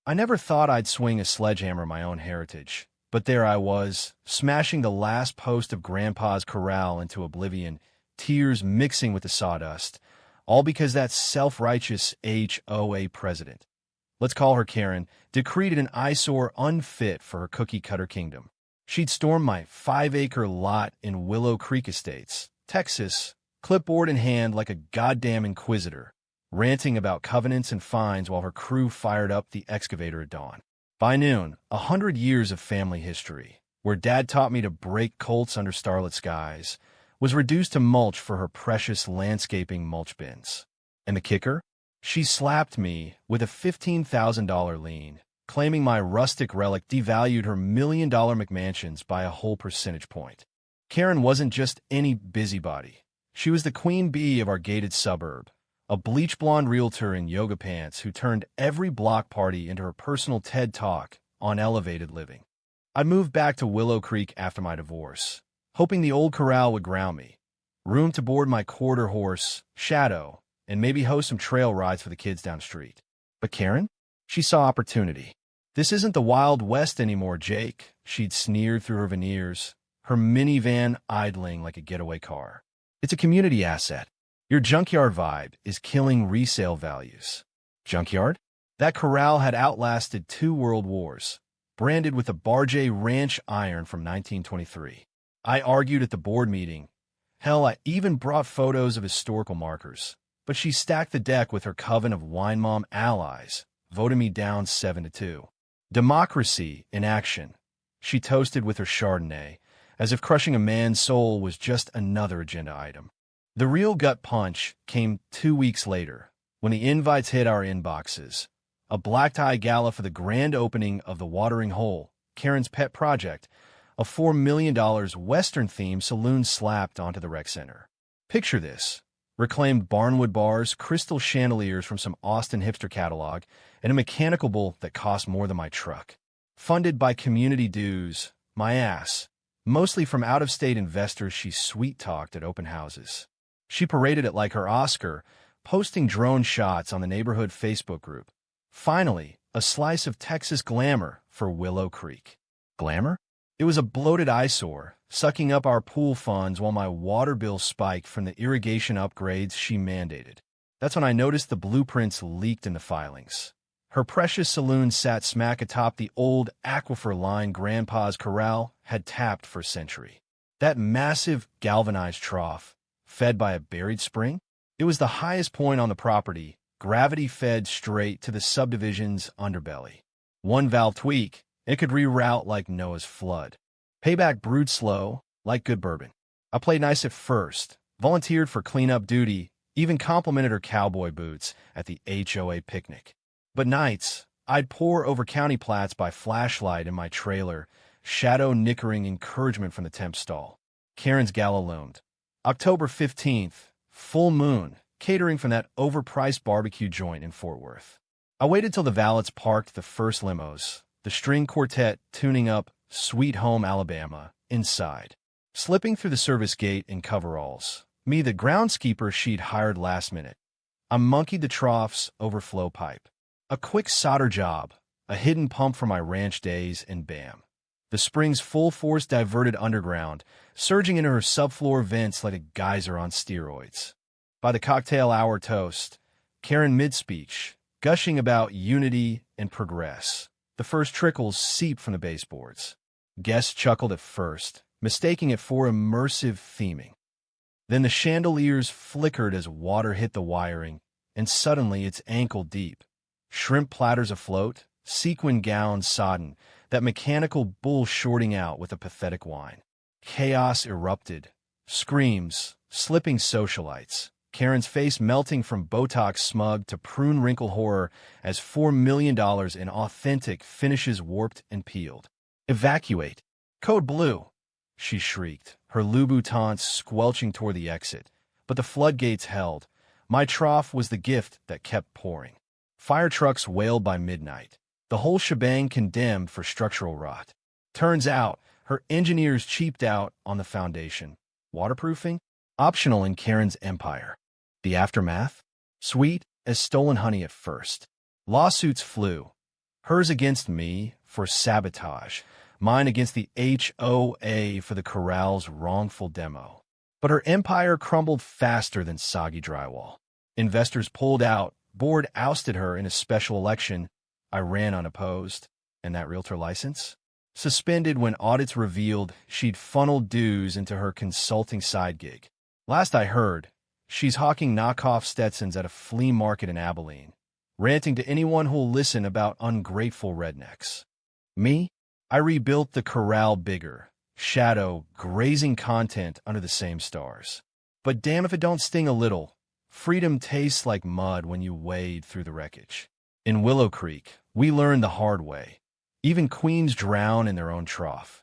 I never thought I'd swing a sledgehammer my own heritage, but there I was, smashing the last post of Grandpa's Corral into oblivion, tears mixing with the sawdust, all because that self-righteous HOA president, let's call her Karen, decreed an eyesore unfit for her cookie-cutter kingdom. She'd stormed my 5-acre lot in Willow Creek Estates, Texas, clipboard in hand like a goddamn inquisitor, ranting about covenants and fines while her crew fired up the excavator at dawn. By noon, 100 years of family history, where Dad taught me to break colts under starlit skies, was reduced to mulch for her precious landscaping mulch bins. And the kicker? She slapped me with a $15,000 lien, claiming my rustic relic devalued her $1 million McMansions by a whole percentage point. Karen wasn't just any busybody. She was the queen bee of our gated suburb, a bleach-blonde realtor in yoga pants who turned every block party into her personal TED Talk on elevated living. I moved back to Willow Creek after my divorce, hoping the old corral would ground me. Room to board my quarter horse, Shadow, and maybe host some trail rides for the kids down the street. But Karen? She saw opportunity. "This isn't the Wild West anymore, Jake," she'd sneered through her veneers, her minivan idling like a getaway car. "It's a community asset. Your junkyard vibe is killing resale values." Junkyard? That corral had outlasted 2 world wars, branded with a Barjay Ranch iron from 1923. I argued at the board meeting. Hell, I even brought photos of historical markers. But she stacked the deck with her coven of wine mom allies, voting me down 7-2. Democracy in action, she toasted with her Chardonnay, as if crushing a man's soul was just another agenda item. The real gut punch came 2 weeks later, when the invites hit our inboxes. A black-tie gala for the grand opening of the Watering Hole, Karen's pet project, a $4 million Western-themed saloon slapped onto the rec center. Picture this. Reclaimed barnwood bars, crystal chandeliers from some Austin hipster catalog, and a mechanical bull that cost more than my truck. Funded by community dues, my ass, mostly from out-of-state investors she sweet-talked at open houses. She paraded it like her Oscar, posting drone shots on the neighborhood Facebook group. Finally, a slice of Texas glamour for Willow Creek. Glamour? It was a bloated eyesore, sucking up our pool funds while my water bill spiked from the irrigation upgrades she mandated. That's when I noticed the blueprints leaked in the filings. Her precious saloon sat smack atop the old aquifer line Grandpa's Corral had tapped for a century. That massive galvanized trough, fed by a buried spring? It was the highest point on the property, gravity-fed straight to the subdivision's underbelly. One valve tweak, it could reroute like Noah's flood. Payback brewed slow, like good bourbon. I played nice at first, volunteered for cleanup duty, even complimented her cowboy boots at the HOA picnic. But nights, I'd pore over county plats by flashlight in my trailer, shadow nickering encouragement from the temp stall. Karen's gala loomed. October 15th, full moon, catering from that overpriced barbecue joint in Fort Worth. I waited till the valets parked the first limos, the string quartet tuning up Sweet Home Alabama inside. Slipping through the service gate in coveralls, me the groundskeeper she'd hired last minute. I monkeyed the trough's overflow pipe. A quick solder job, a hidden pump from my ranch days, and bam. The spring's full force diverted underground, surging into her subfloor vents like a geyser on steroids. By the cocktail hour toast, Karen mid-speech, gushing about unity and progress. The first trickles seeped from the baseboards. Guests chuckled at first, mistaking it for immersive theming. Then the chandeliers flickered as water hit the wiring, and suddenly it's ankle-deep. Shrimp platters afloat, sequin gowns sodden, that mechanical bull shorting out with a pathetic whine. Chaos erupted. Screams, slipping socialites. Karen's face melting from Botox smug to prune wrinkle horror as $4 million in authentic finishes warped and peeled. "Evacuate! Code blue!" she shrieked, her Louboutins squelching toward the exit. But the floodgates held. My trough was the gift that kept pouring. Fire trucks wailed by midnight. The whole shebang condemned for structural rot. Turns out, her engineers cheaped out on the foundation. Waterproofing? Optional in Karen's empire. The aftermath? Sweet as stolen honey at first. Lawsuits flew. Hers against me for sabotage, mine against the HOA for the Corral's wrongful demo. But her empire crumbled faster than soggy drywall. Investors pulled out, board ousted her in a special election. I ran unopposed. And that realtor license? Suspended when audits revealed she'd funneled dues into her consulting side gig. Last I heard, she's hawking knockoff Stetsons at a flea market in Abilene, ranting to anyone who'll listen about ungrateful rednecks. Me? I rebuilt the Corral bigger, shadow, grazing content under the same stars. But damn if it don't sting a little. Freedom tastes like mud when you wade through the wreckage. In Willow Creek, we learned the hard way. Even queens drown in their own trough.